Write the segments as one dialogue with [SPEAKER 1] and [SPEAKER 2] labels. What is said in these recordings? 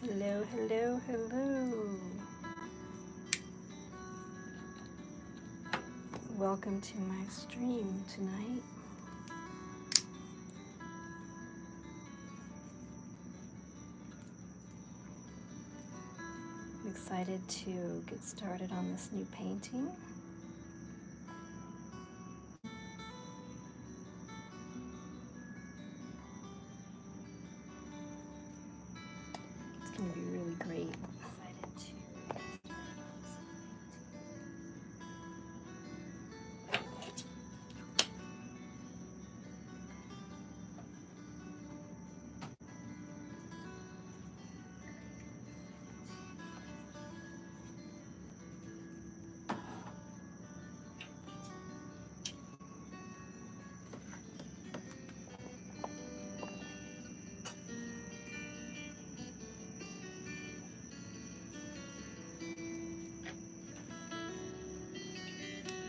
[SPEAKER 1] Hello, hello, hello. Welcome to my stream tonight. I'm excited to get started on this new painting. It's going to be really great. Excited to get started on this new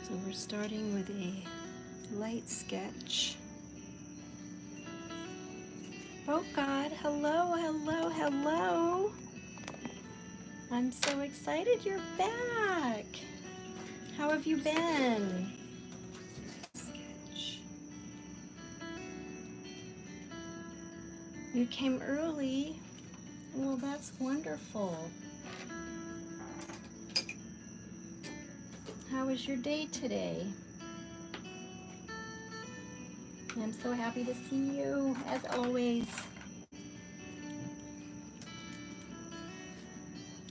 [SPEAKER 1] So we're starting with a light sketch. Oh God, hello, hello, hello. I'm so excited you're back. How have you been? Sketch. You came early. Well, that's wonderful. How was your day today? I'm so happy to see you, as always.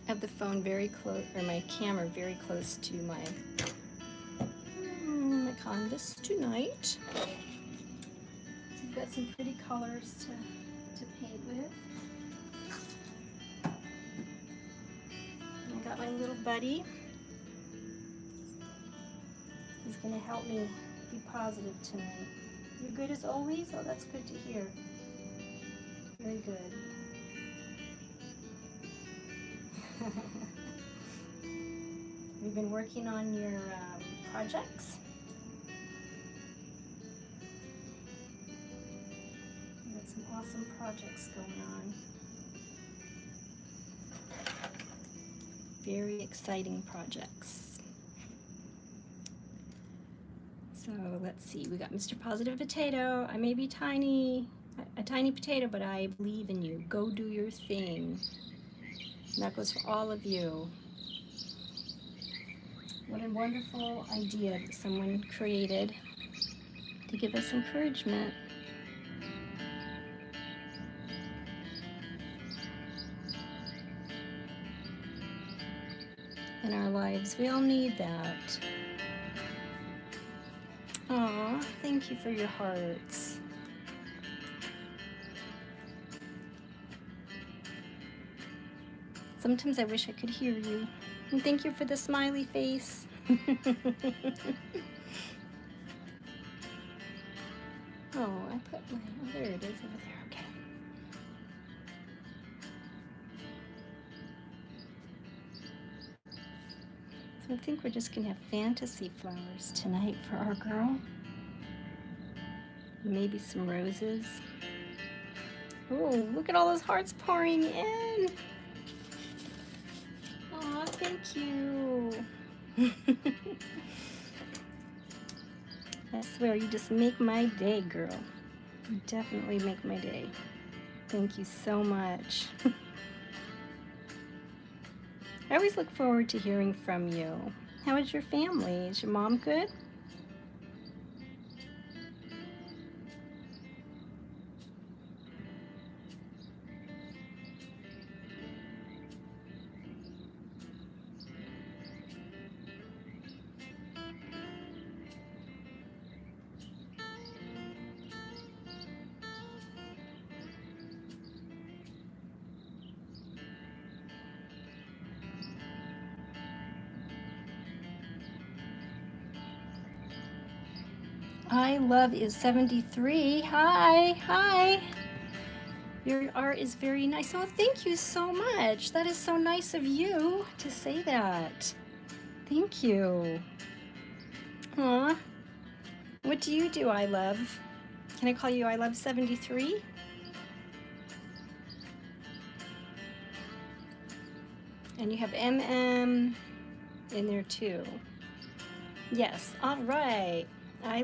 [SPEAKER 1] I have the phone very close, or my camera very close to my canvas tonight. So I've got some pretty colors to paint with. I got my little buddy. He's going to help me be positive tonight. You're good as always? Oh, that's good to hear. Very good. We've been working on your projects. We've got some awesome projects going on. Very exciting projects. So let's see, we got Mr. Positive Potato. I may be tiny, a tiny potato, but I believe in you. Go do your thing. And that goes for all of you. What a wonderful idea that someone created to give us encouragement. In our lives, we all need that. Aw, thank you for your hearts. Sometimes I wish I could hear you. And thank you for the smiley face. Oh, I put my, oh, there it is over there, okay. So I think we're just gonna have fantasy flowers tonight for our girl. Maybe some roses. Oh, look at all those hearts pouring in. Aw, thank you. I swear, you just make my day, girl. You definitely make my day. Thank you so much. I always look forward to hearing from you. How is your family? Is your mom good? I love is 73. Hi, hi. Your art is very nice. Oh, thank you so much. That is so nice of you to say that. Thank you. Aw. What do you do, I love? Can I call you I love 73? And you have MM in there too. Yes, all right. I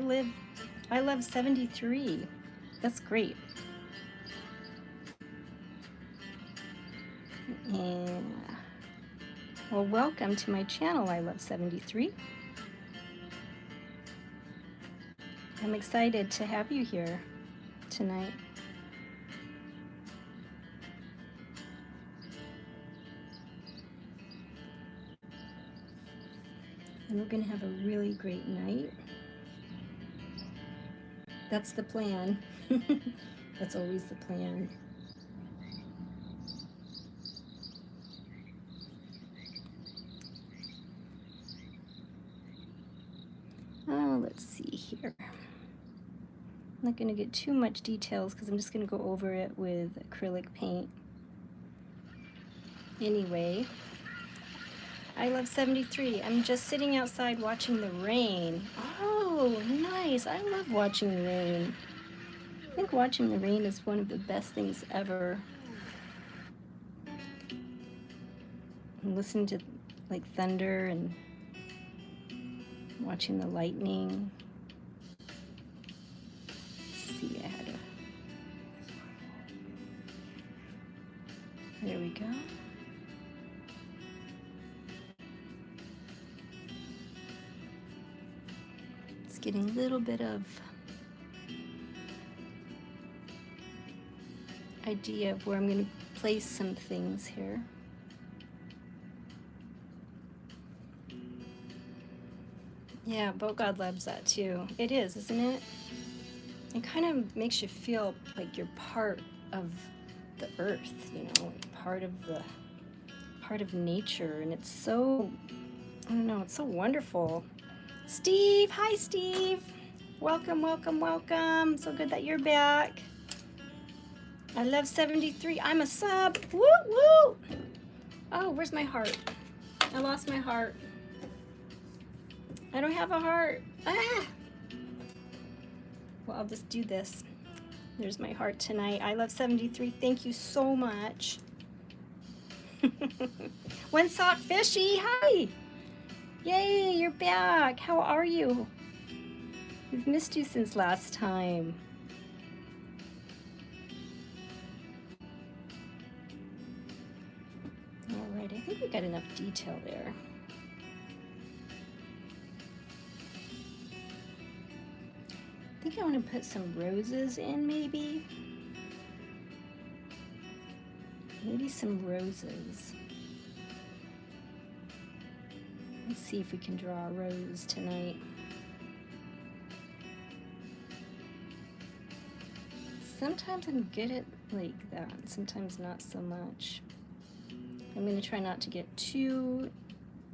[SPEAKER 1] love 73. That's great. And well, welcome to my channel, I Love 73. I'm excited to have you here tonight. And we're going to have a really great night. That's the plan. That's always the plan. Oh, let's see here. I'm not going to get too much details because I'm just going to go over it with acrylic paint. Anyway, I love 73. I'm just sitting outside watching the rain. Oh, nice. I love watching the rain. I think watching the rain is one of the best things ever. And listening to like thunder and watching the lightning. Let's see, there we go. It's getting a little bit of idea of where I'm going to place some things here. Yeah, Boat God loves that too. It is, isn't it? It kind of makes you feel like you're part of the earth, you know, part of nature, and it's so, I don't know, it's so wonderful. Steve, hi Steve. Welcome, welcome, welcome. So good that you're back. I love 73. I'm a sub. Woo woo. Oh, where's my heart? I lost my heart. I don't have a heart. Ah. Well, I'll just do this. There's my heart tonight. I love 73. Thank you so much. One Sock Fishy, hi. Yay, you're back. How are you? We've missed you since last time. All right, I think we got enough detail there. I think I want to put some roses in, maybe. Maybe some roses. Let's see if we can draw a rose tonight. Sometimes I'm good at like that, sometimes not so much. I'm going to try not to get too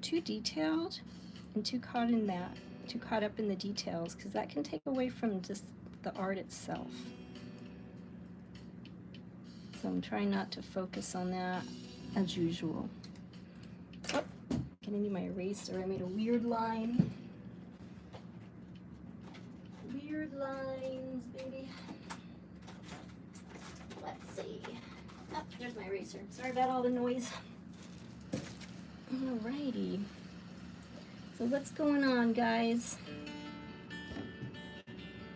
[SPEAKER 1] detailed and too caught up in the details, because that can take away from just the art itself. So I'm trying not to focus on that as usual. Oh, gonna need my eraser. I made a weird line. Weird lines, baby. Let's see. Oh, there's my eraser. Sorry about all the noise. Alrighty. So what's going on, guys?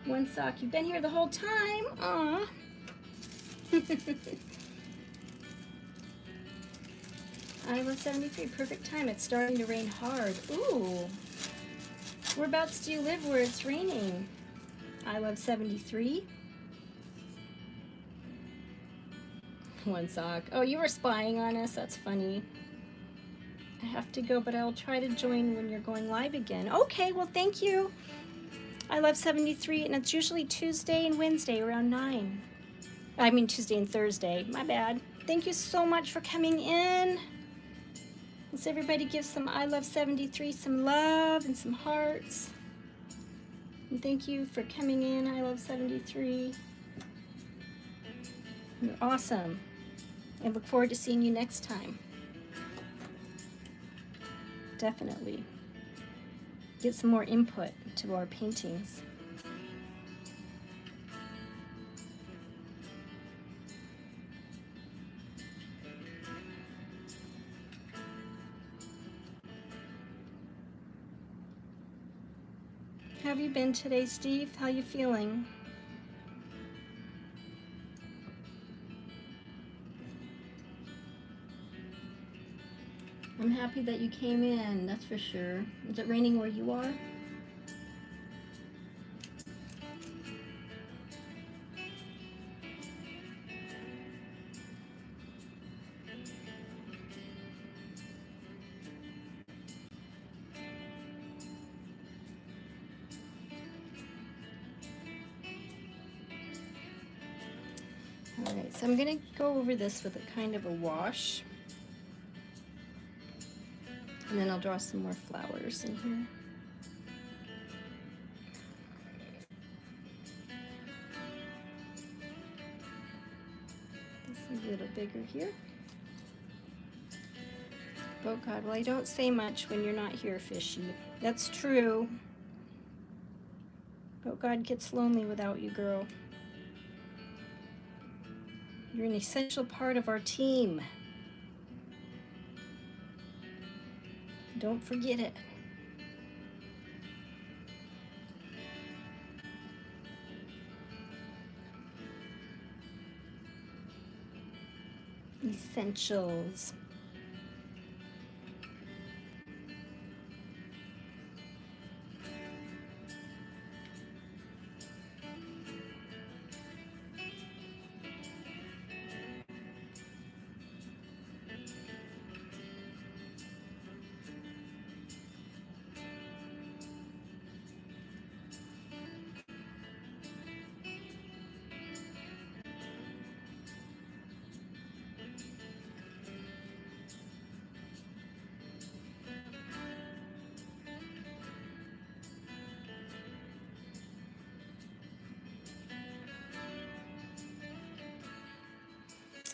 [SPEAKER 1] One Sock, you've been here the whole time. Aw. I love 73. Perfect time. It's starting to rain hard. Ooh. Whereabouts do you live where it's raining? I love 73. One Sock. Oh, you were spying on us. That's funny. I have to go, but I'll try to join when you're going live again. Okay, well, thank you. I love 73, and it's usually Tuesday and Wednesday around 9. I mean Tuesday and Thursday. My bad. Thank you so much for coming in. Let's everybody give some I love 73 some love and some hearts. And thank you for coming in. I love 73. You're awesome. I look forward to seeing you next time. Definitely. Get some more input to our paintings. How have you been today, Steve? How you feeling? I'm happy that you came in, that's for sure. Is it raining where you are? All right, so I'm gonna go over this with a kind of a wash. And then I'll draw some more flowers in here. This is a little bigger here. Oh God, well I don't say much when you're not here, Fishy. That's true. But God gets lonely without you, girl. You're an essential part of our team. Don't forget it. Essentials.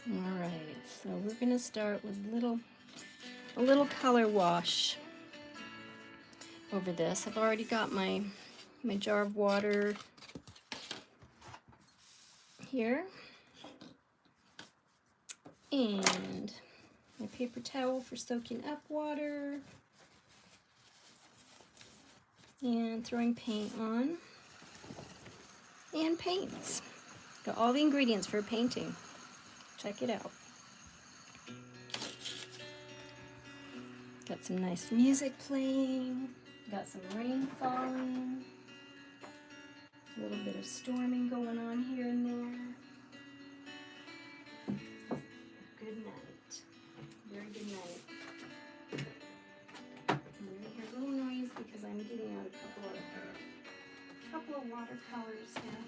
[SPEAKER 1] All right, so we're gonna start with a little color wash over this. I've already got my jar of water here and my paper towel for soaking up water and throwing paint on and paints. Got all the ingredients for painting. Check it out. Got some nice music playing. Got some rain falling. A little bit of storming going on here and there. Good night. Very good night. I'm gonna hear a little noise because I'm getting out a couple of watercolors here.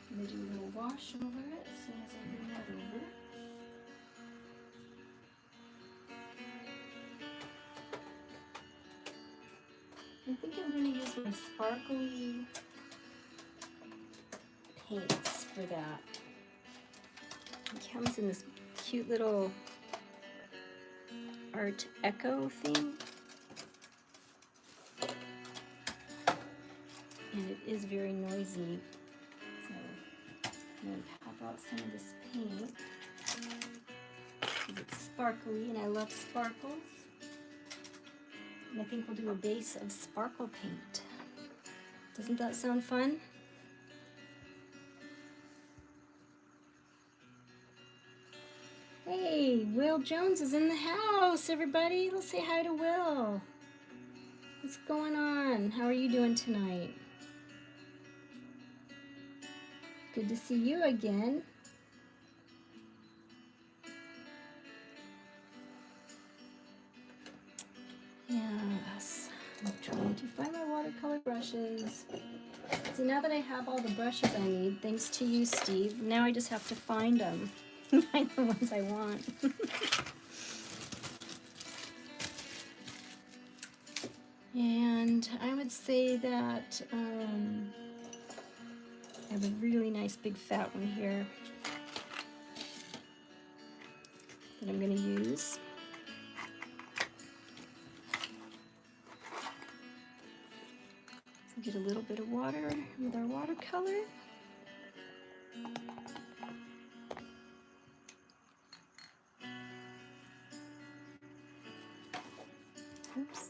[SPEAKER 1] I'm going to do a little wash over it as soon as I bring that over. I think I'm going to use my sparkly paints for that. It comes in this cute little Art Echo thing. And it is very noisy. So I'm going to pop out some of this paint because it's sparkly and I love sparkles. And I think we'll do a base of sparkle paint. Doesn't that sound fun? Hey, Will Jones is in the house, everybody. Let's say hi to Will. What's going on? How are you doing tonight? Good to see you again. Yes, I'm trying to find my watercolor brushes. See, now that I have all the brushes I need, thanks to you, Steve, now I just have to find them. Find the ones I want. And I would say that I have a really nice big fat one here that I'm going to use. So get a little bit of water with our watercolor. Oops.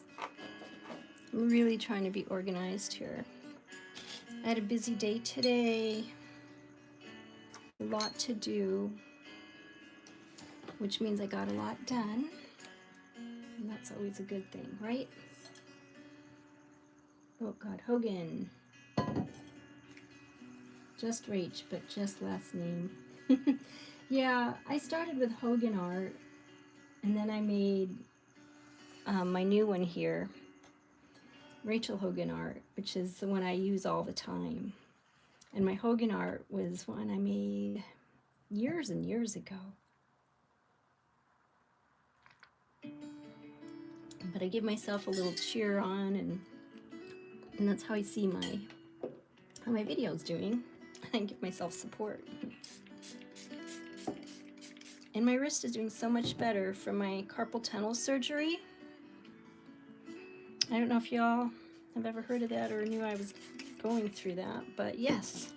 [SPEAKER 1] I'm really trying to be organized here. I had a busy day today. A lot to do, which means I got a lot done. And that's always a good thing, right? Oh God, Hogan. Just Rach, but just last name. Yeah, I started with Hogan art, and then I made my new one here, Rachel Hogan art, which is the one I use all the time. And my Hogan art was one I made years and years ago. But I give myself a little cheer on, and that's how I see how my video's doing. I give myself support. And my wrist is doing so much better from my carpal tunnel surgery. I don't know if y'all have ever heard of that or knew I was going through that, but yes.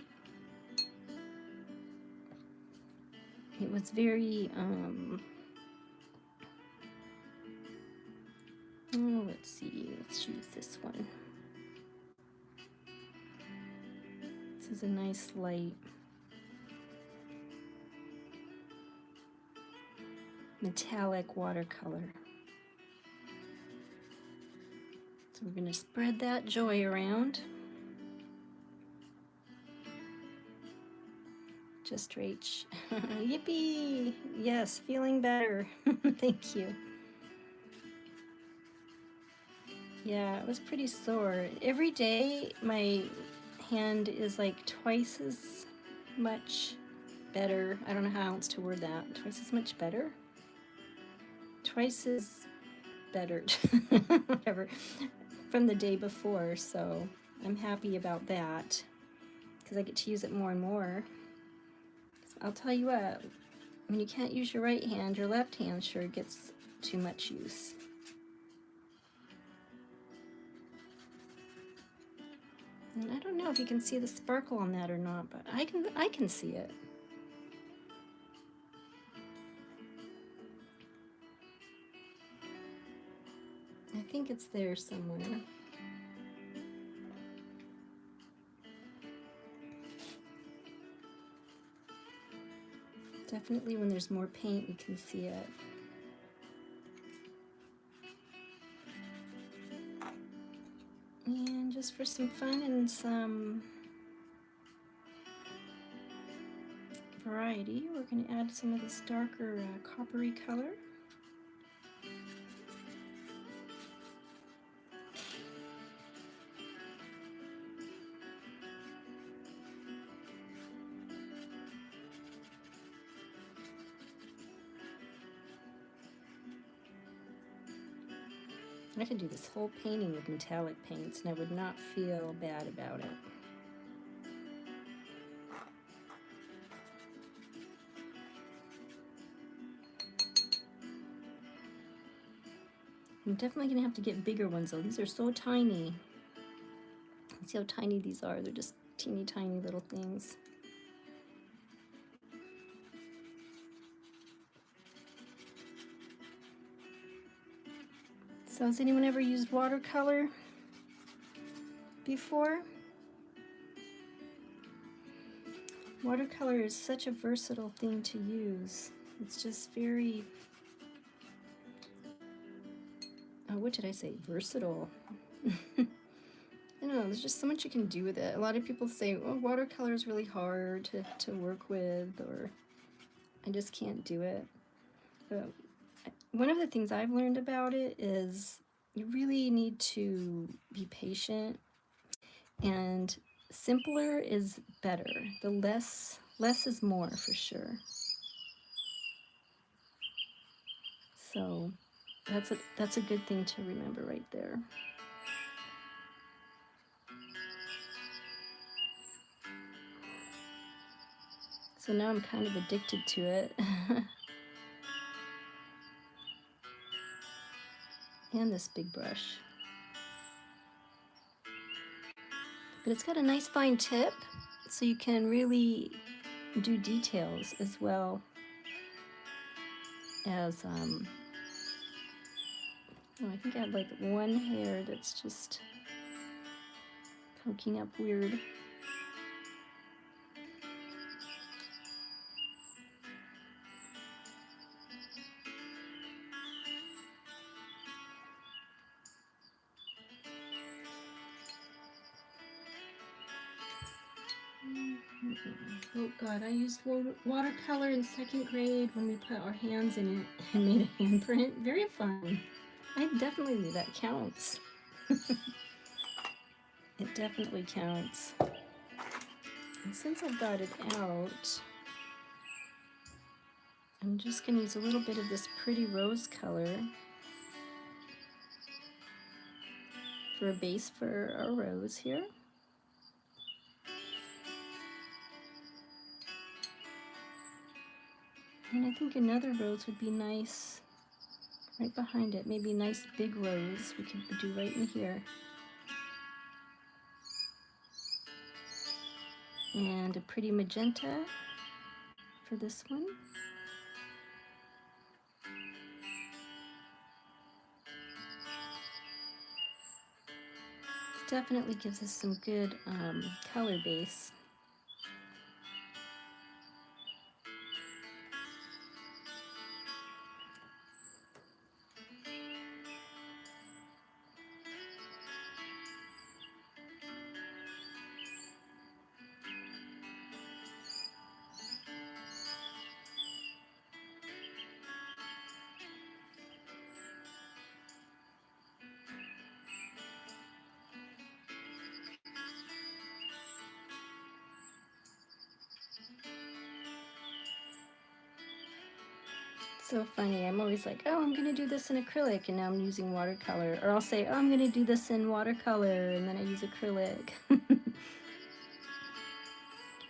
[SPEAKER 1] It was very, oh, let's see, let's use this one. This is a nice light metallic watercolor. So we're going to spread that joy around. Just Rach. Yippee! Yes, feeling better. Thank you. Yeah, it was pretty sore. Every day my hand is like twice as much better. I don't know how else to word that. Twice as much better? Twice as better. Whatever. From the day before, so I'm happy about that because I get to use it more and more. I'll tell you what, when you can't use your right hand, your left hand sure gets too much use. And I don't know if you can see the sparkle on that or not, but I can see it. I think it's there somewhere. Definitely when there's more paint, you can see it. And just for some fun and some variety, we're going to add some of this darker coppery color. I could do this whole painting with metallic paints and I would not feel bad about it. I'm definitely going to have to get bigger ones though. These are so tiny. See how tiny these are? They're just teeny tiny little things. So has anyone ever used watercolor before? Watercolor is such a versatile thing to use. It's just very, oh, what did I say? Versatile. I don't know, there's just so much you can do with it. A lot of people say, oh, watercolor is really hard to work with, or I just can't do it. But one of the things I've learned about it is you really need to be patient, and simpler is better. The less is more for sure. So that's a good thing to remember right there. So now I'm kind of addicted to it. And this big brush. But it's got a nice fine tip, so you can really do details as well as, oh, I think I have like one hair that's just poking up weird. Oh God, I used watercolor in 2nd grade when we put our hands in it and made a handprint. Very fun. Definitely, that counts. It definitely counts. And since I've got it out, I'm just going to use a little bit of this pretty rose color for a base for our rose here. And I think another rose would be nice right behind it. Maybe a nice big rose we could do right in here. And a pretty magenta for this one. Definitely gives us some good color base. So funny, I'm always like, oh, I'm gonna do this in acrylic, and now I'm using watercolor. Or I'll say, oh, I'm gonna do this in watercolor, and then I use acrylic.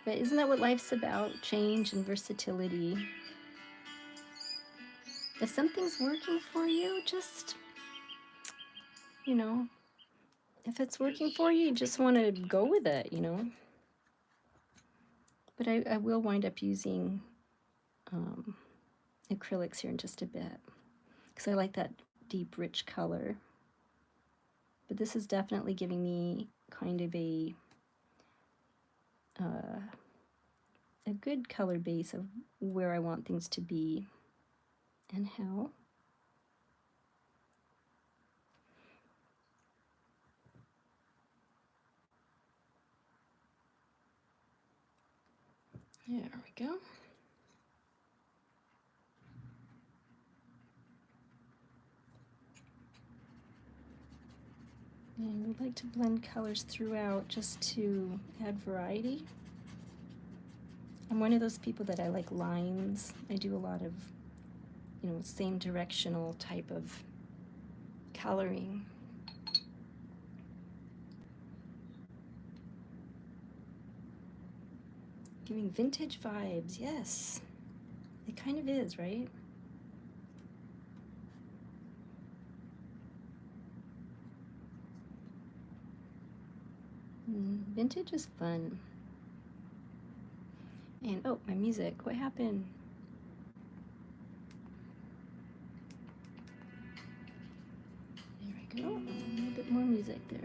[SPEAKER 1] But isn't that what life's about? Change and versatility. If something's working for you, just, you know, if it's working for you, you just want to go with it, you know. But I will wind up using acrylics here in just a bit, because I like that deep, rich color. But this is definitely giving me kind of a good color base of where I want things to be and how. There we go. And we like to blend colors throughout just to add variety. I'm one of those people that I like lines. I do a lot of, you know, same directional type of coloring. Giving vintage vibes, yes. It kind of is, right? Vintage is fun. And oh, my music, what happened? There we go, a little bit more music there.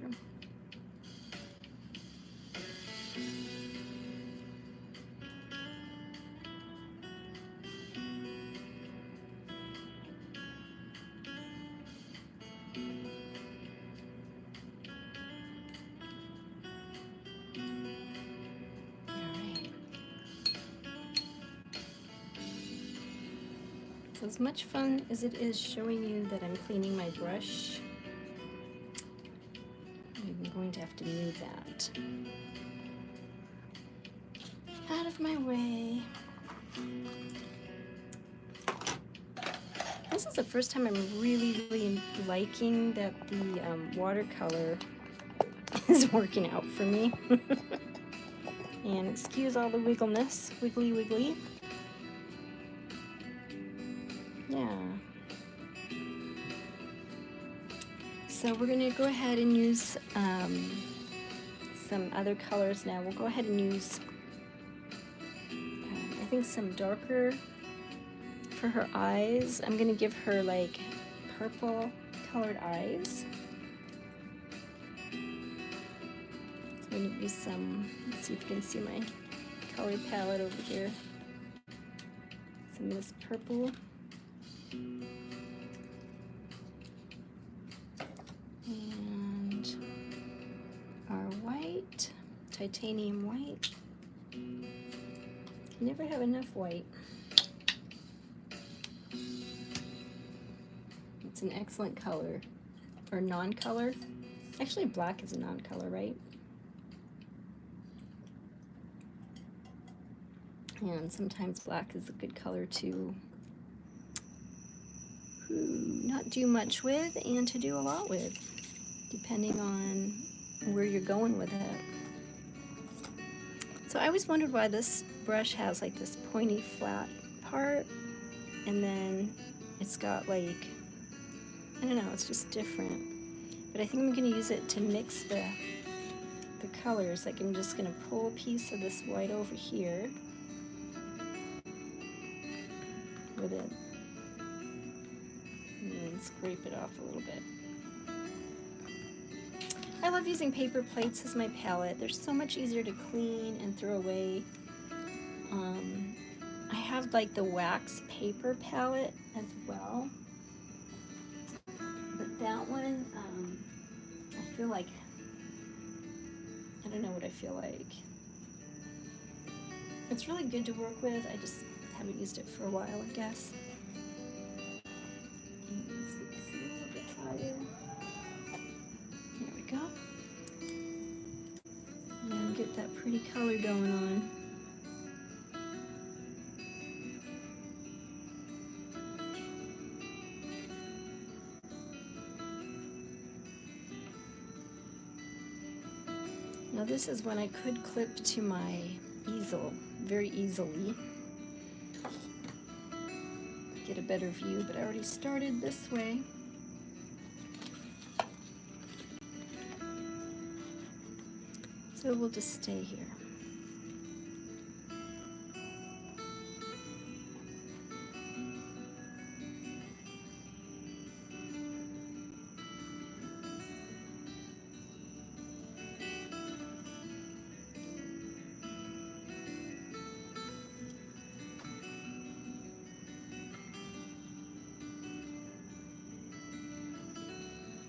[SPEAKER 1] So as much fun as it is showing you that I'm cleaning my brush, I'm going to have to move that out of my way. This is the first time I'm really liking that the watercolor is working out for me. And excuse all the wiggleness, wiggly. Yeah. So we're going to go ahead and use some other colors now. We'll go ahead and use think some darker for her eyes. I'm gonna give her like purple colored eyes. So I'm gonna use some, let's see if you can see my color palette over here. Some of this purple. And our white, titanium white. You never have enough white. It's an excellent color, or non-color. Actually, black is a non-color, right? And sometimes black is a good color to not do much with and to do a lot with, depending on where you're going with it. So I always wondered why this brush has like this pointy flat part, and then it's got like, I don't know, it's just different. But I think I'm going to use it to mix the colors. Like I'm just going to pull a piece of this white over here with it, and then scrape it off a little bit. I love using paper plates as my palette. They're so much easier to clean and throw away. I have like the wax paper palette as well, but that one, I feel like, I don't know what I feel like. It's really good to work with. I just haven't used it for a while, I guess. And so it's a little bit higher. There we go. And get that pretty color going on. Now this is when I could clip to my easel very easily. Get a better view, but I already started this way. So we'll just stay here.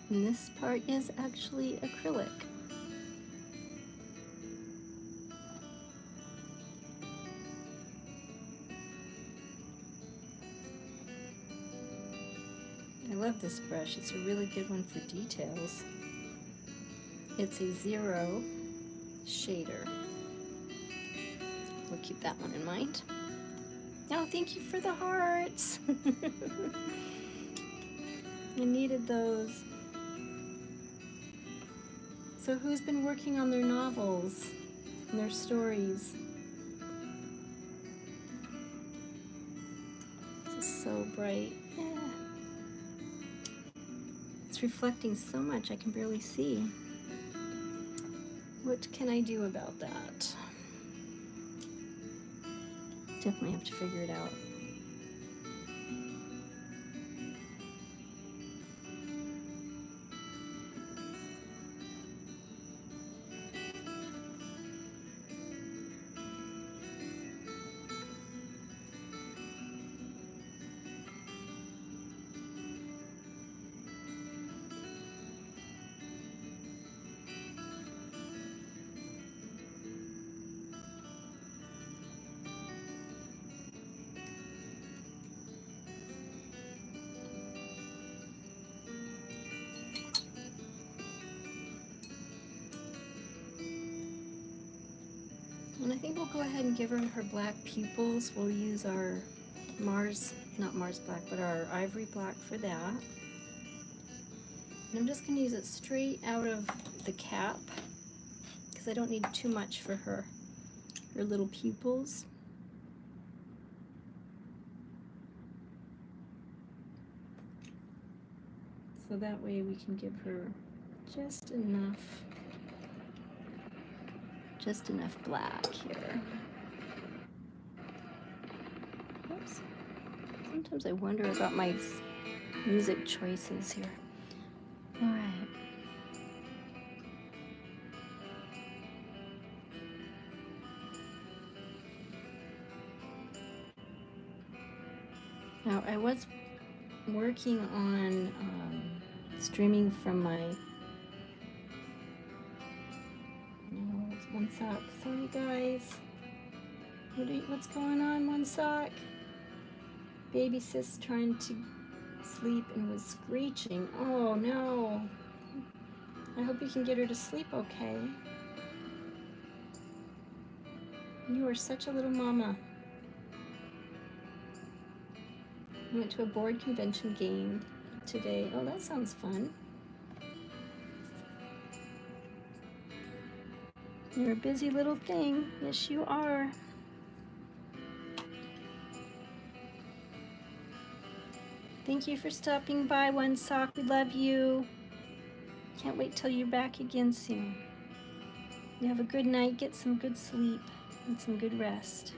[SPEAKER 1] And this part is actually acrylic. I love this brush. It's a really good one for details. It's a 0 shader. We'll keep that one in mind. Oh, thank you for the hearts. I needed those. So who's been working on their novels and their stories? This is so bright. Yeah. It's reflecting so much I can barely see. What can I do about that? Definitely have to figure it out. And I think we'll go ahead and give her black pupils. We'll use our not Mars black, but our ivory black for that. And I'm just going to use it straight out of the cap because I don't need too much for her little pupils. So that way we can give her just enough black here. Sometimes I wonder about my music choices here. All right. Now, I was working on streaming from my, one sock. Sorry, guys. What's going on, one sock? Baby sis trying to sleep and was screeching. Oh no. I hope you can get her to sleep okay. You are such a little mama. I went to a board convention game today. Oh, that sounds fun. You're a busy little thing. Yes, you are. Thank you for stopping by, One Sock. We love you. Can't wait till you're back again soon. You have a good night. Get some good sleep and some good rest.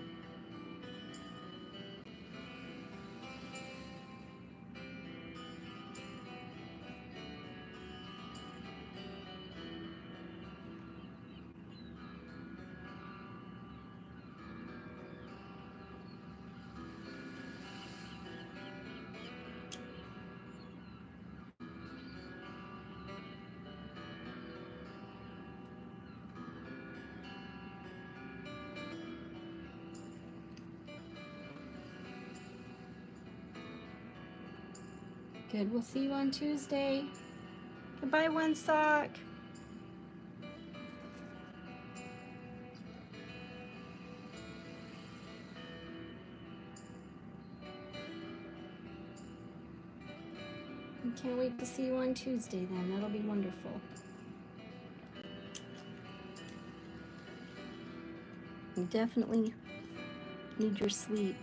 [SPEAKER 1] Good. We'll see you on Tuesday. Goodbye, One Sock. I can't wait to see you on Tuesday then. That'll be wonderful. You definitely need your sleep.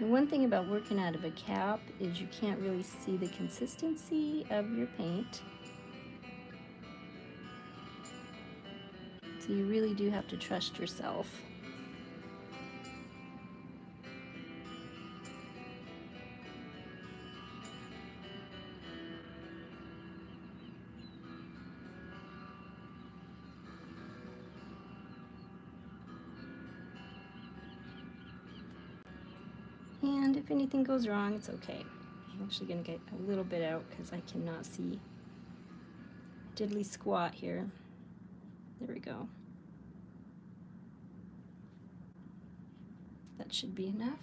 [SPEAKER 1] And one thing about working out of a cap is you can't really see the consistency of your paint. So you really do have to trust yourself. And if anything goes wrong, it's okay. I'm actually going to get a little bit out because I cannot see diddly squat here. There we go. That should be enough.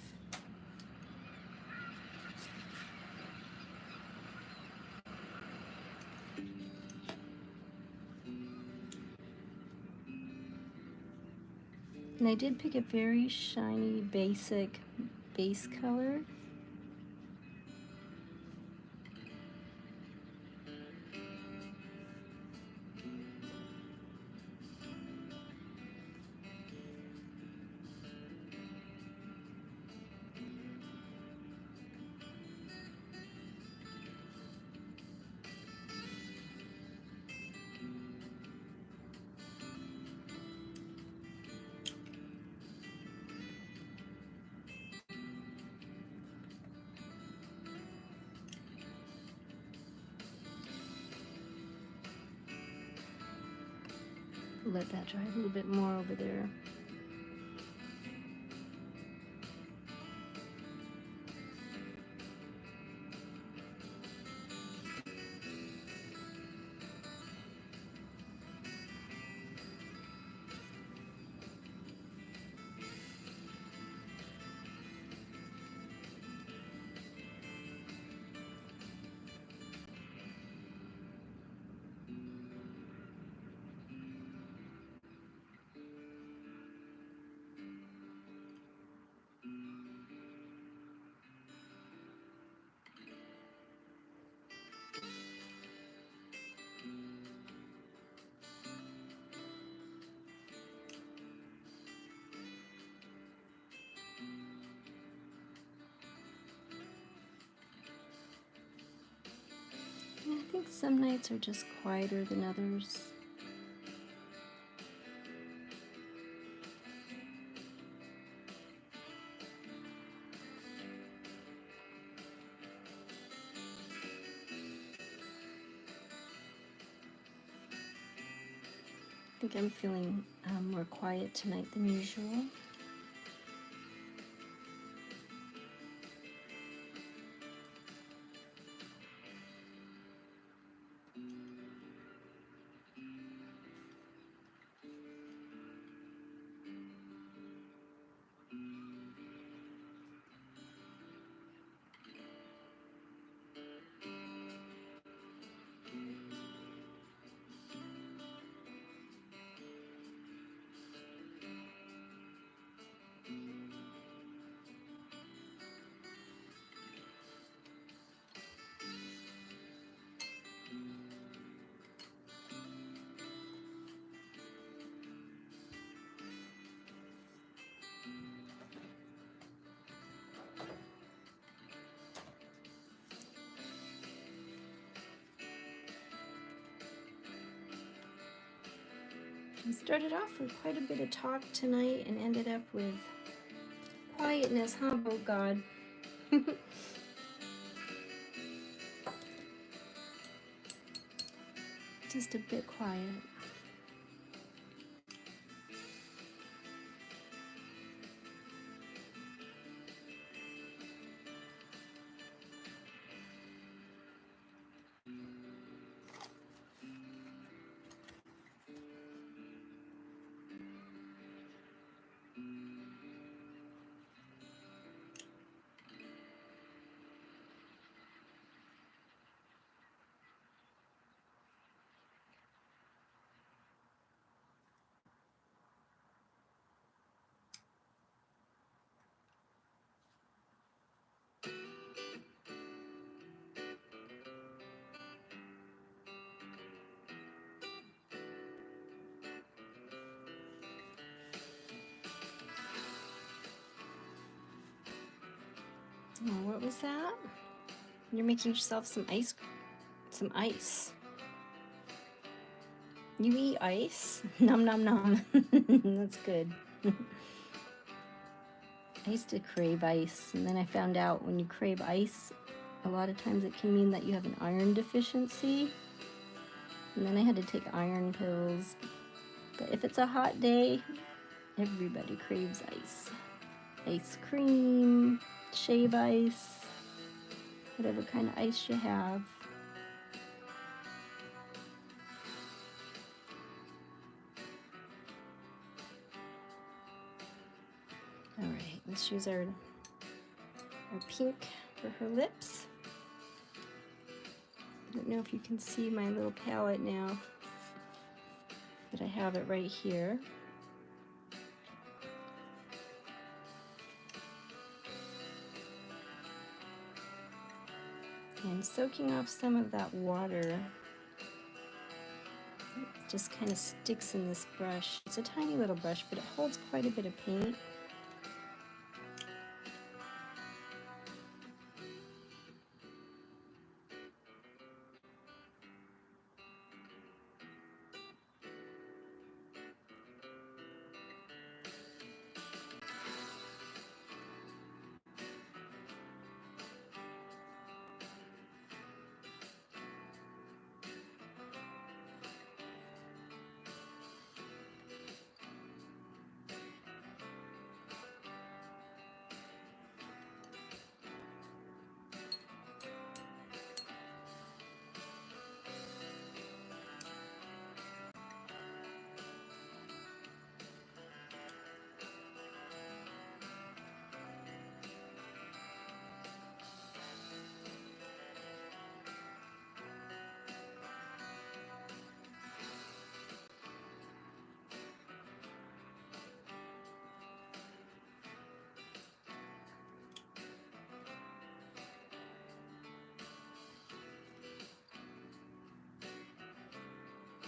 [SPEAKER 1] And I did pick a very shiny, basic base color. Let that dry a little bit more over there. think some nights are just quieter than others. I think I'm feeling more quiet tonight than usual. We started off with quite a bit of talk tonight and ended up with quietness, huh, oh God? Just a bit quiet. Oh, what was that? You're making yourself some ice. Some ice. You eat ice? Nom nom nom. That's good. I used to crave ice, and then I found out when you crave ice, a lot of times it can mean that you have an iron deficiency. And then I had to take iron pills. But if it's a hot day, everybody craves ice. Ice cream, shave ice, whatever kind of ice you have. All right, let's use our pink for her lips. I don't know if you can see my little palette now, but I have it right here. And soaking off some of that water, it just kind of sticks in this brush. It's a tiny little brush, but it holds quite a bit of paint.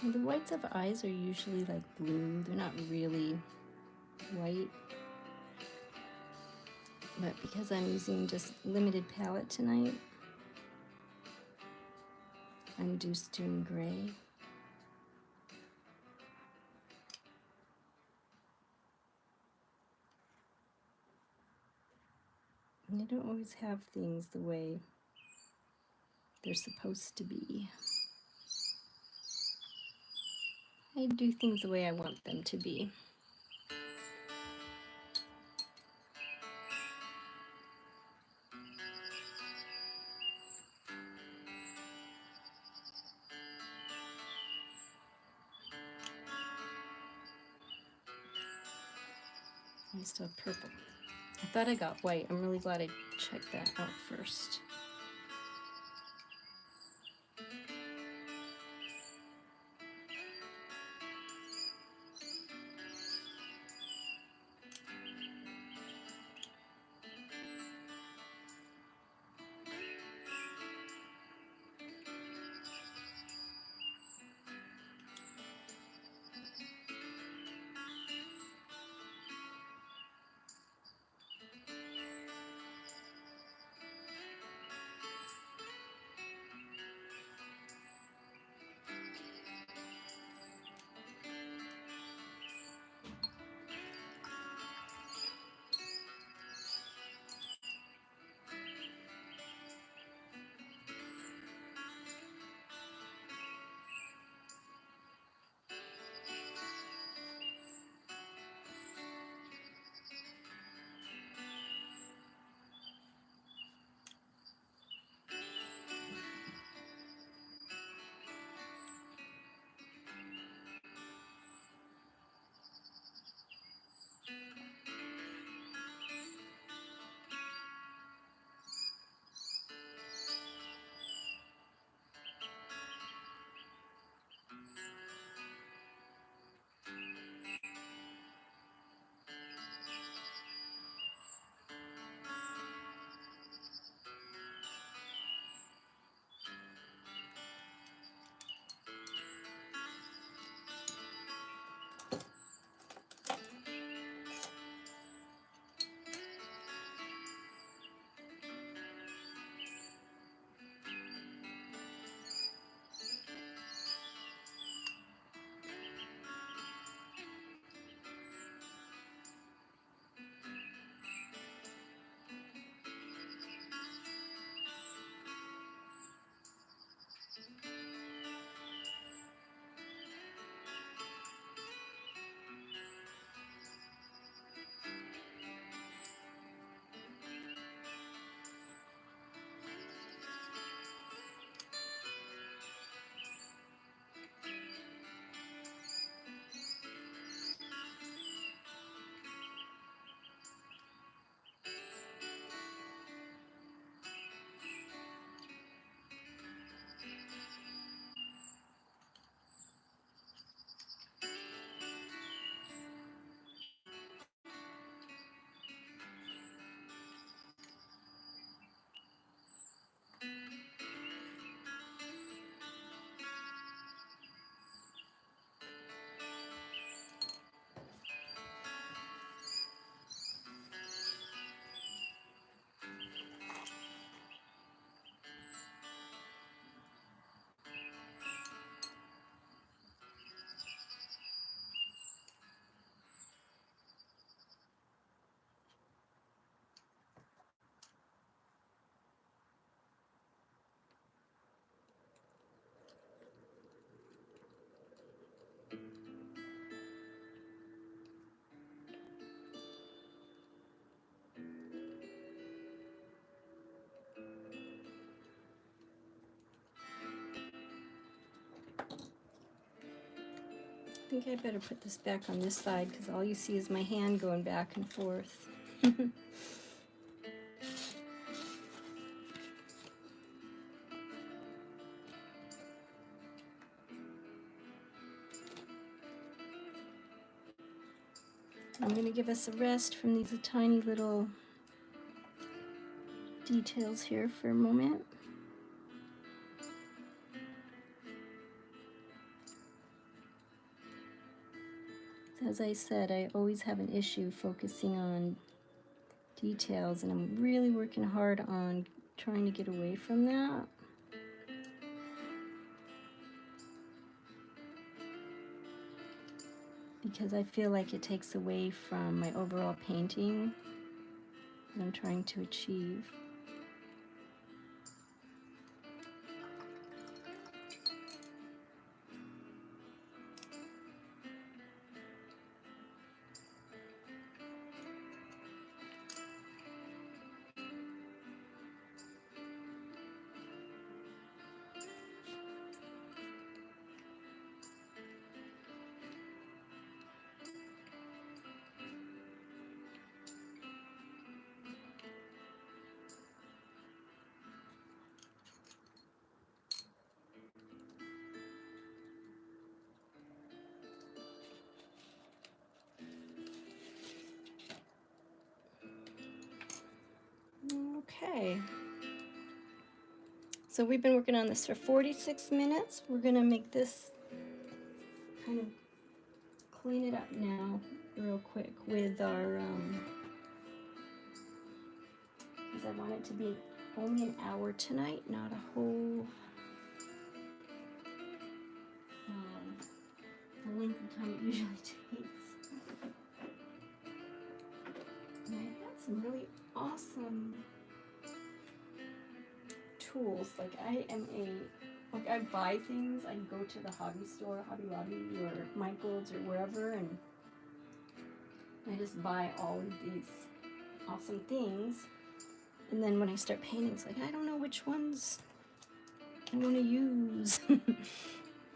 [SPEAKER 1] The whites of eyes are usually like blue. They're not really white. But because I'm using just limited palette tonight, Undusting gray. And I don't always have things the way they're supposed to be. I do things the way I want them to be. I still have purple. I thought I got white. I'm really glad I checked that out first. I think I better put this back on this side because all you see is my hand going back and forth. I'm going to give us a rest from these tiny little details here for a moment. As I said, I always have an issue focusing on details, and I'm really working hard on trying to get away from that. because I feel like it takes away from my overall painting that I'm trying to achieve. Okay. So we've been working on this for 46 minutes. We're gonna make this kind of clean it up now real quick with our, because I want it to be only an hour tonight, not a whole the length of time it usually takes. And I got some really awesome tools. Like I buy things, I go to the hobby store, Hobby Lobby or Michael's or wherever, and I just buy all of these awesome things. And then when I start painting, it's like, I don't know which ones I want to use.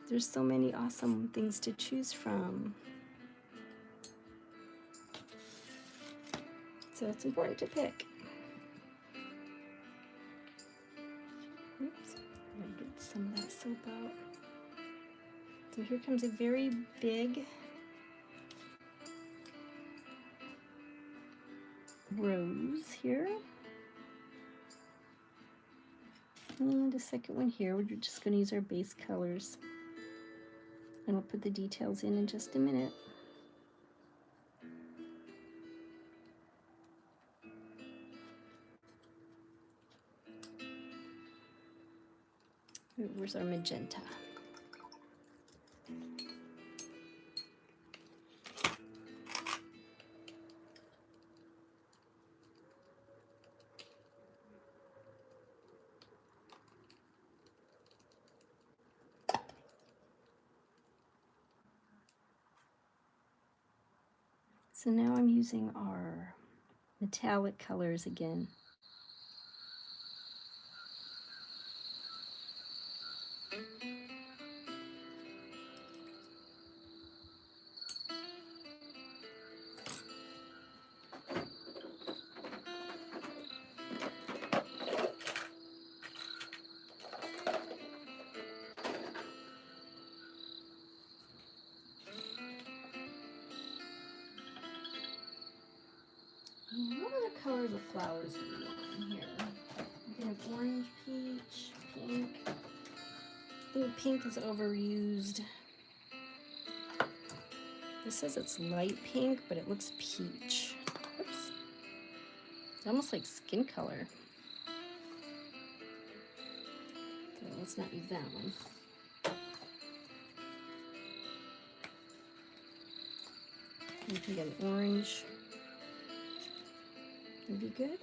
[SPEAKER 1] There's so many awesome things to choose from. So it's important to pick. Oops, I'm gonna get some of that soap out. So here comes a very big rose here. And a second one here. We're just going to use our base colors. And we'll put the details in just a minute. Where's our magenta? So now I'm using our metallic colors again. And what other colors of flowers do we want in here? We have orange, peach, pink. I think pink is overused. This says it's light pink, but it looks peach. Oops. It's almost like skin color. So let's not use that one. We can get an orange. Would be good.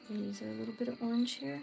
[SPEAKER 1] So we're gonna use a little bit of orange here.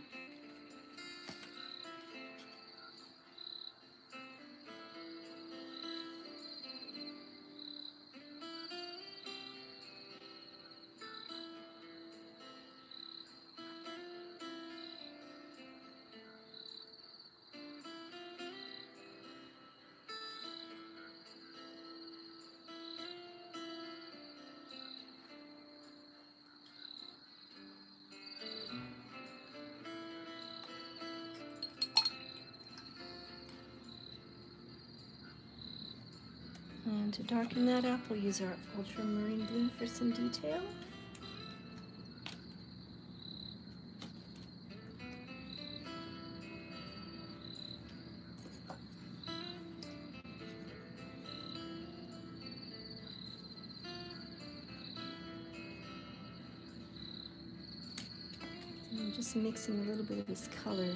[SPEAKER 1] And to darken that up, we'll use our ultramarine blue for some detail. And I'm just mixing a little bit of this color.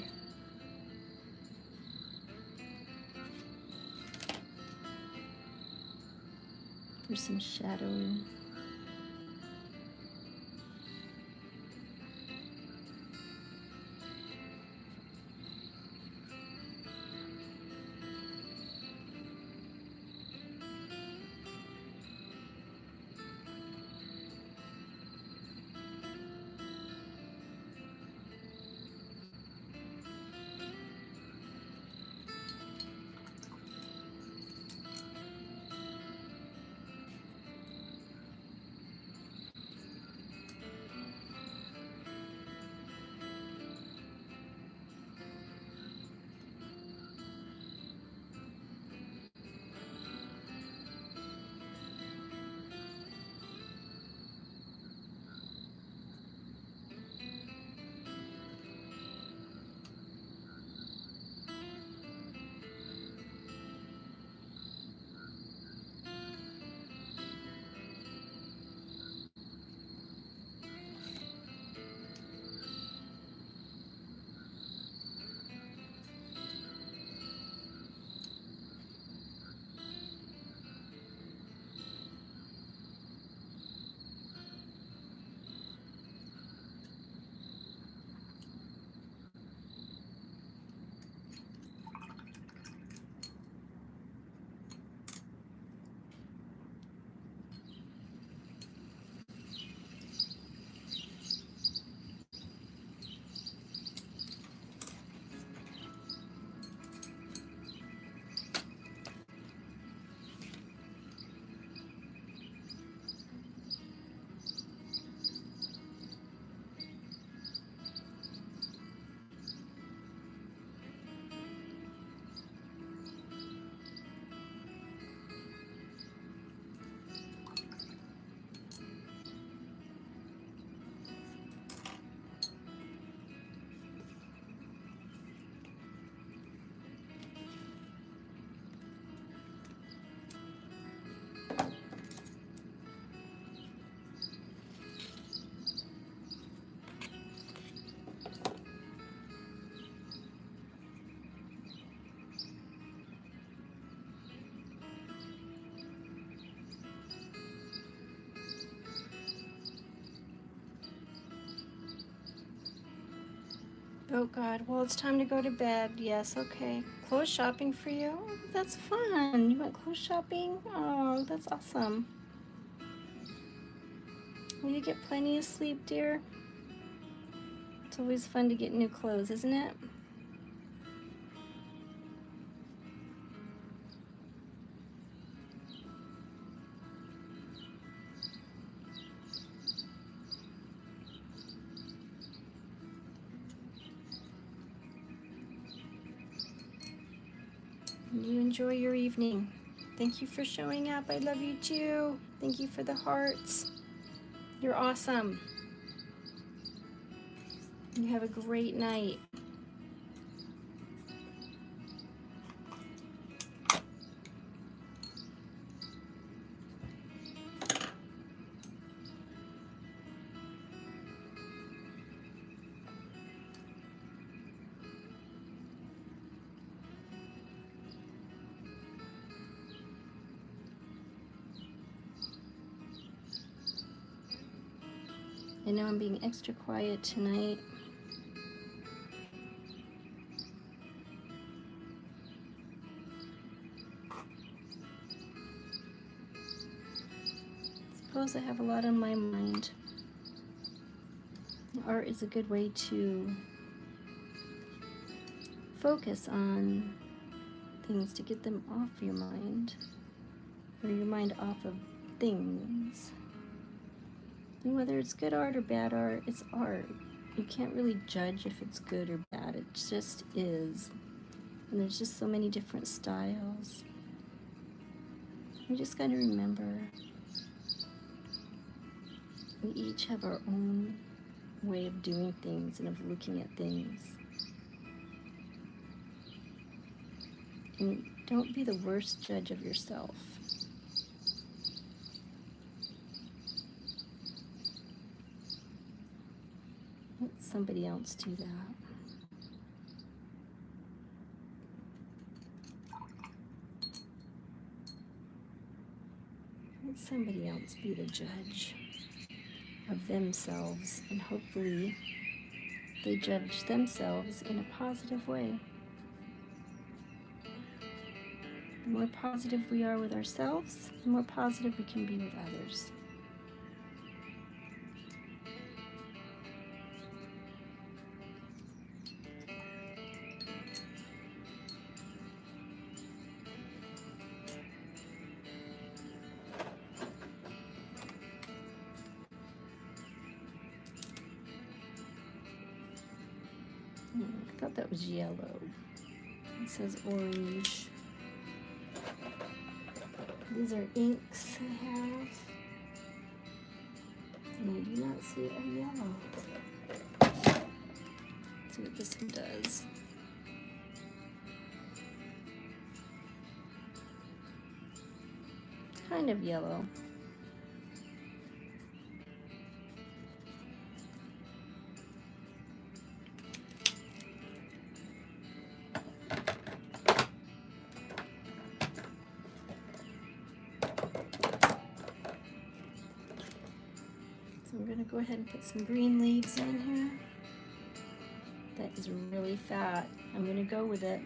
[SPEAKER 1] For some shadowing. Oh God, well it's time to go to bed. Yes, okay. Clothes shopping for you? Oh, that's fun. You went clothes shopping? Oh, that's awesome. Will you get plenty of sleep, dear? It's always fun to get new clothes, isn't it? You enjoy your evening. Thank you for showing up. I love you too. Thank you for the hearts. You're awesome. You have a great night. I know I'm being extra quiet tonight. Suppose I have a lot on my mind. Art is a good way to focus on things, to get them off your mind, or your mind off of things. And whether it's good art or bad art, it's art. You can't really judge if it's good or bad. It just is. And there's just so many different styles. You just got to remember, we each have our own way of doing things and of looking at things. And don't be the worst judge of yourself. Let's somebody else do that. Let somebody else be the judge of themselves, and hopefully they judge themselves in a positive way. The more positive we are with ourselves, the more positive we can be with others. I thought that was yellow. It says orange. These are inks I have. And I do not see a yellow. Let's see what this one does. Kind of yellow. So I'm going to go ahead and put some green leaves in here. That is really fat. I'm going to go with it.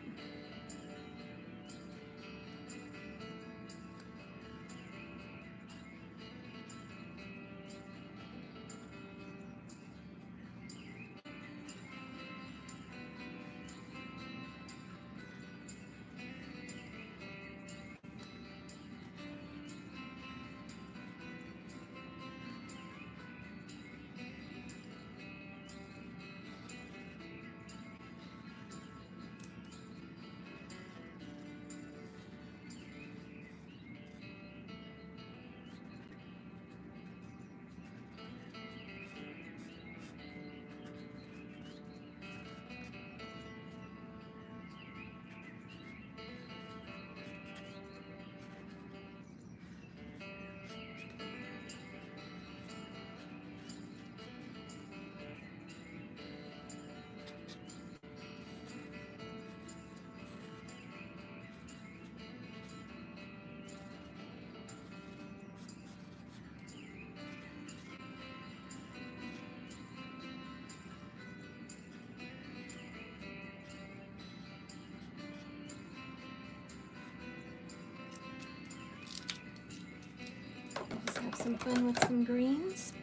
[SPEAKER 1] Let's have some fun with some greens.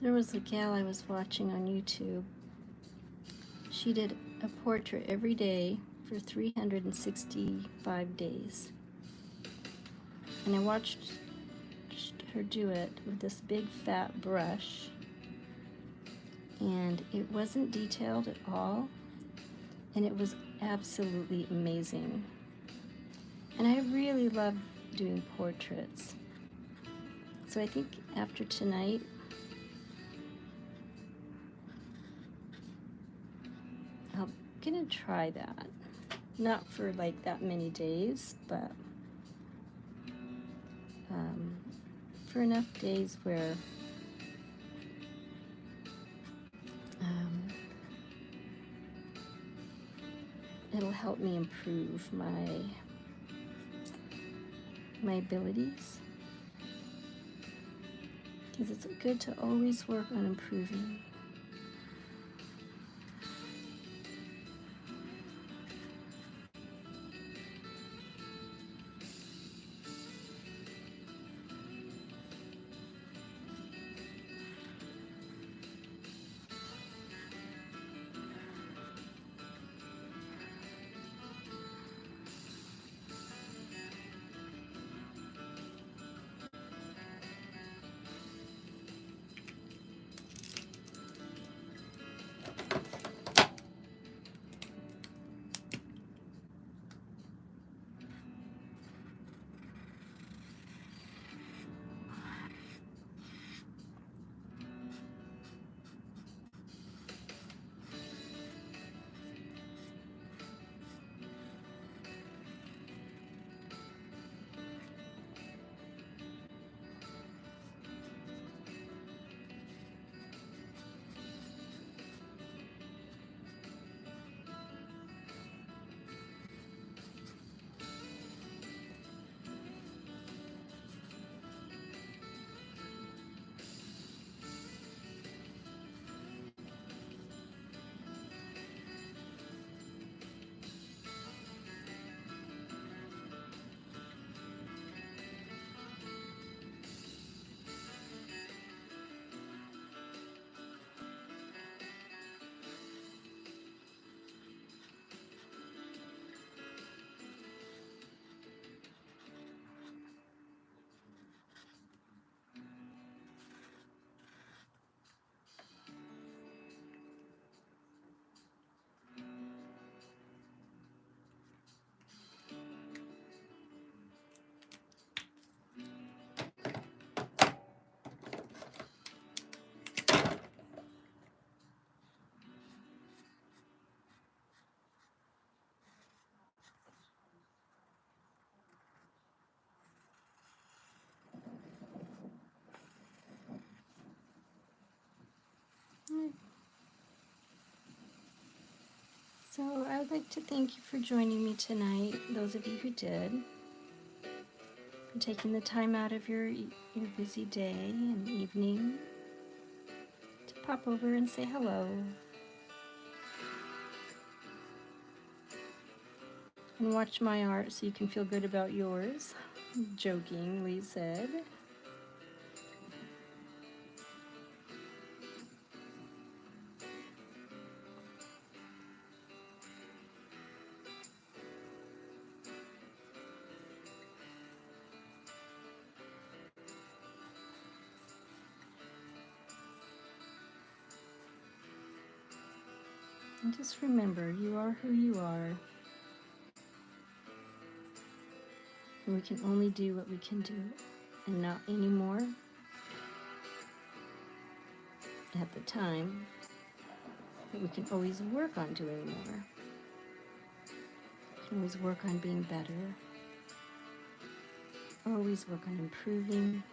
[SPEAKER 1] There was a gal I was watching on YouTube. She did a portrait every day for 365 days. And I watched her do it with this big fat brush. And it wasn't detailed at all. And it was absolutely amazing. And I really love doing portraits. So I think after tonight, I'm gonna try that. Not for like that many days, but for enough days where it'll help me improve my abilities. Because it's good to always work on improving. So I'd like to thank you for joining me tonight, those of you who did, for taking the time out of your busy day and evening to pop over and say hello. And watch my art so you can feel good about yours, jokingly said. And just remember, you are who you are. And we can only do what we can do, and not anymore at the time, but we can always work on doing more. We can always work on being better, always work on improving,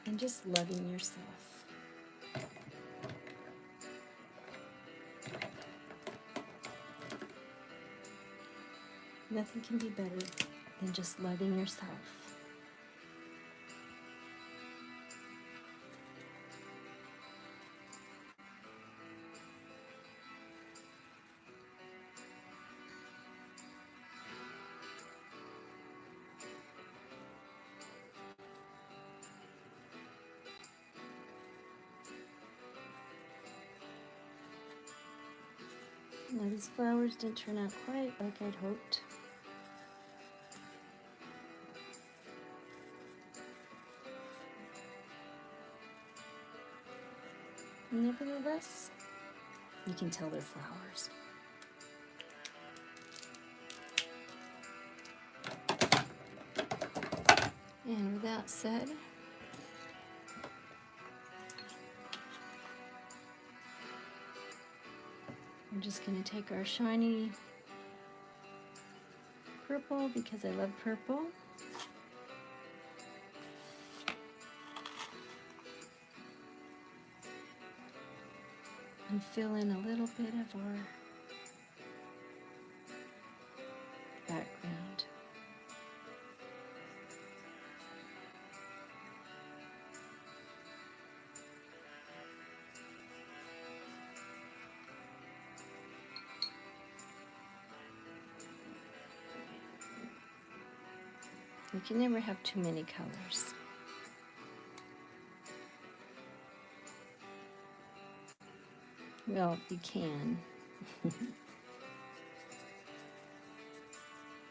[SPEAKER 1] and just loving yourself. Nothing can be better than just loving yourself. Now these flowers didn't turn out quite like I'd hoped. Nevertheless, you can tell they're flowers. And with that said, I'm just going to take our shiny purple, because I love purple, and fill in a little bit of our background. You can never have too many colors. Well, you can.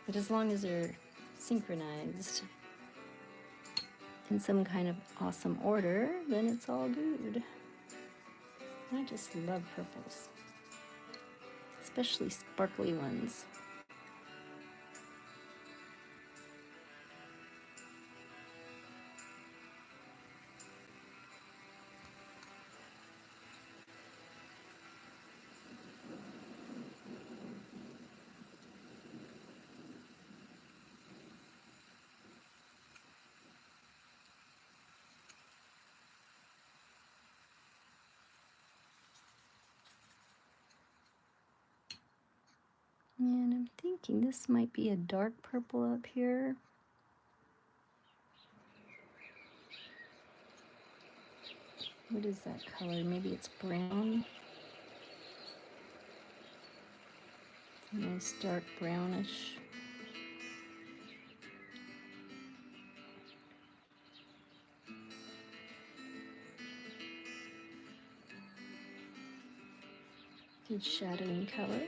[SPEAKER 1] But as long as they're synchronized in some kind of awesome order, then it's all good. I just love purples, especially sparkly ones. And I'm thinking this might be a dark purple up here. What is that color? Maybe it's brown. Nice dark brownish. Good shadowing color.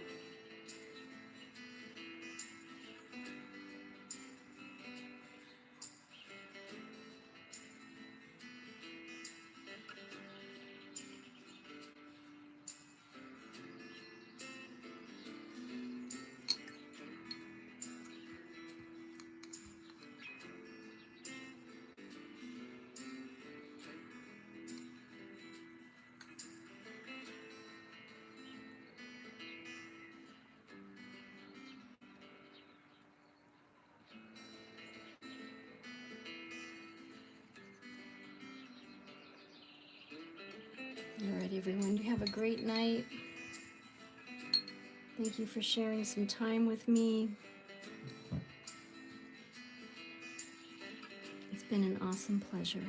[SPEAKER 1] All right, everyone, you have a great night. Thank you for sharing some time with me. It's been an awesome pleasure.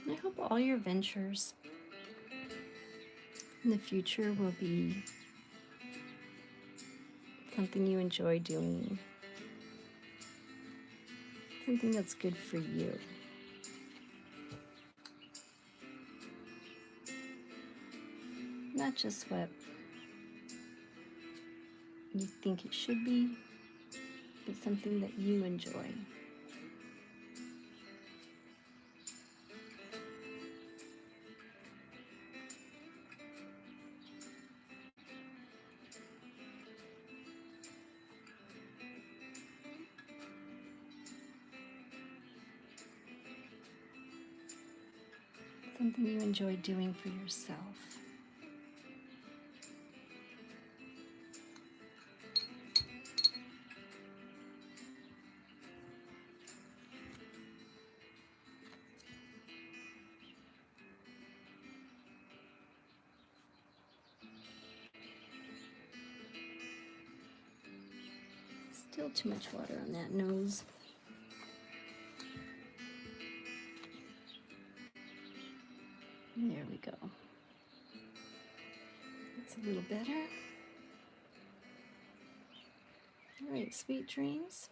[SPEAKER 1] I hope all your ventures in the future will be something you enjoy doing, something that's good for you. Not just what you think it should be, but something that you enjoy. Something you enjoy doing for yourself. Still too much water on that nose. There we go. That's a little better. All right, sweet dreams.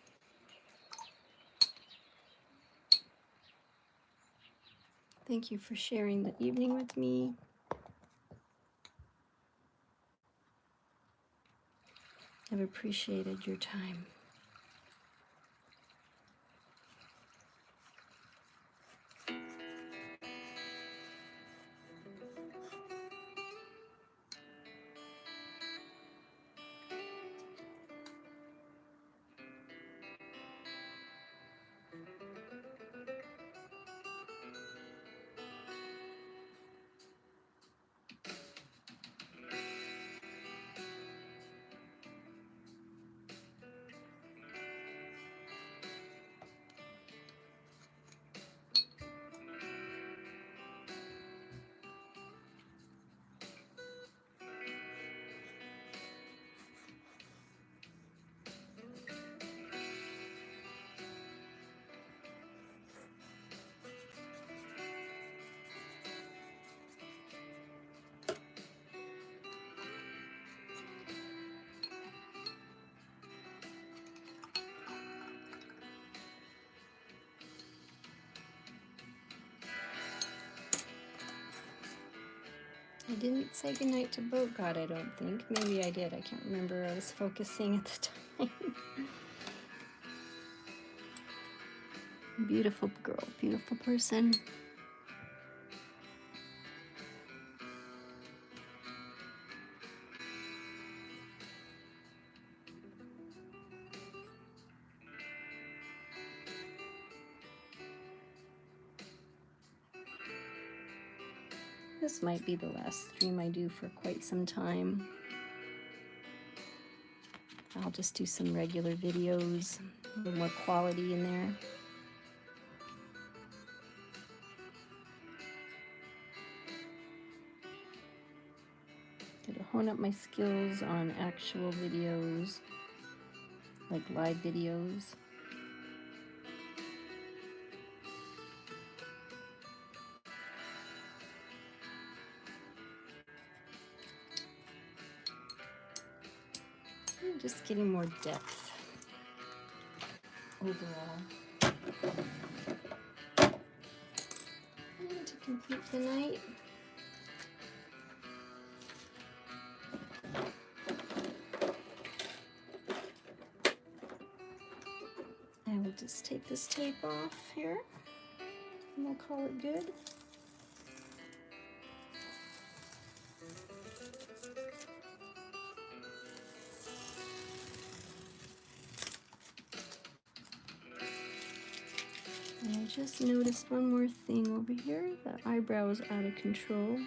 [SPEAKER 1] Thank you for sharing the evening with me. I've appreciated your time. I didn't say goodnight to Boat God, I don't think. Maybe I did. I can't remember. I was focusing at the time. Beautiful girl, beautiful person. This might be the last stream I do for quite some time. I'll just do some regular videos, a little more quality in there. Gotta hone up my skills on actual videos, like live videos. I'm just getting more depth overall. complete the night. I will just take this tape off here and we'll call it good. And I just noticed one more thing over here. The eyebrow is out of control.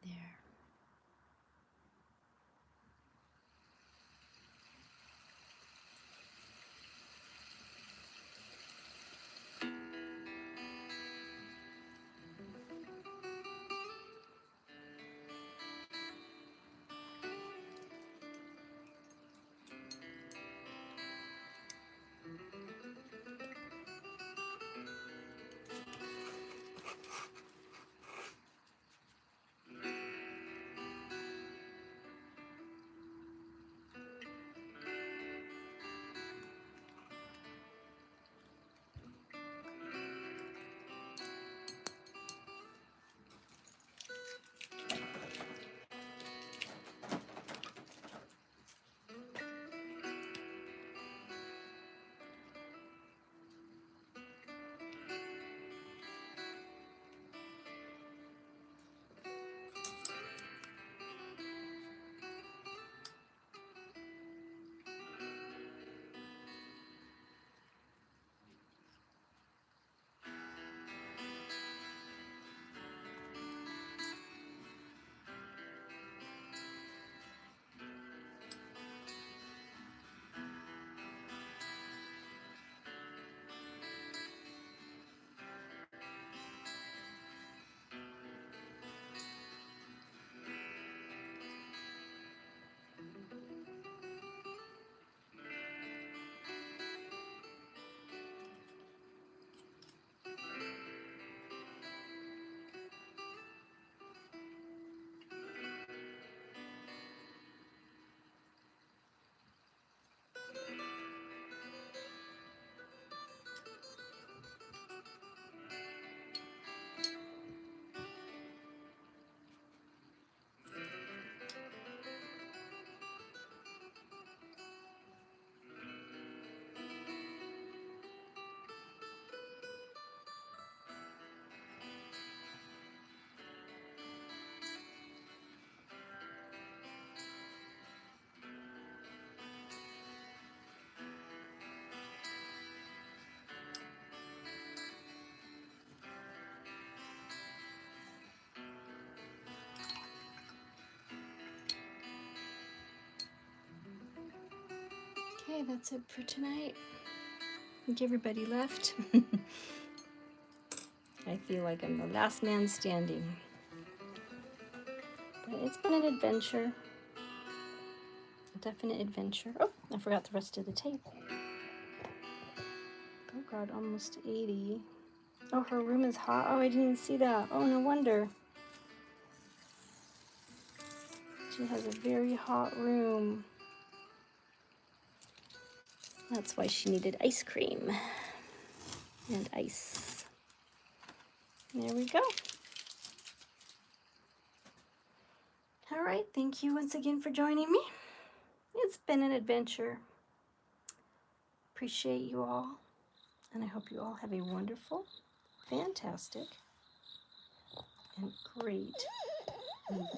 [SPEAKER 1] There. Okay, that's it for tonight. I think everybody left. I feel like I'm the last man standing. But it's been an adventure. A definite adventure. Oh, I forgot the rest of the tape. Oh God, almost 80. Oh, her room is hot. Oh, I didn't see that. Oh, no wonder. She has a very hot room. That's why she needed ice cream and ice. There we go. All right, thank you once again for joining me. It's been an adventure. Appreciate you all, and I hope you all have a wonderful, fantastic, and great evening.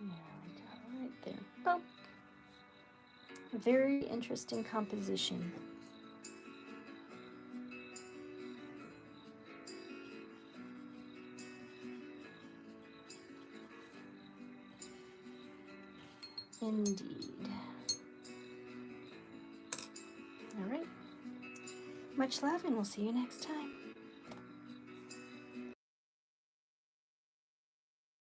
[SPEAKER 1] There we go, right there. Oh, a very interesting composition. Indeed. All right. Much love, and we'll see you next time.